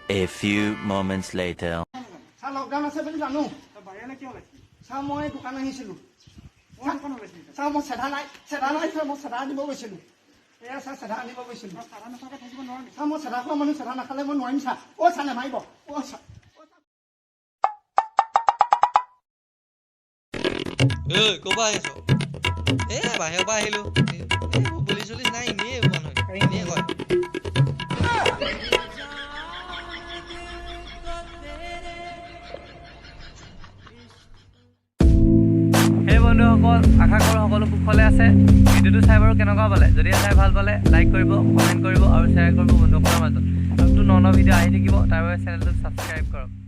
A few moments later. Lockdown আছে বুলি জানো চাওঁ মই দোকান আহিছিলোঁ চাওঁ মই চেধা নাই মই চেধা আনিব গৈছিলোঁ এয়া চা চেধা আনিব গৈছিলোঁ চাওঁ মই চেধা খোৱা মানুহ চেধা নাখালে মই নোৱাৰিম চা চা নেমাৰিব চা ক'বা আহিছ বাহিৰৰ পৰা আহিলো পুলিচ চুলিচ নাই এনেই মানুহ এনেই কয় বন্ধুসকল আশা কৰোঁ সকলো কুশলে আছে ভিডিঅ'টো চাই বাৰু কেনেকুৱা পালে যদি চাই ভাল পালে লাইক কৰিব কমেণ্ট কৰিব আৰু শ্বেয়াৰ কৰিব বন্ধুসকলৰ মাজত আৰু ন ভিডিঅ' আহি থাকিব তাৰ বাবে চেনেলটো ছাবস্ক্ৰাইব কৰক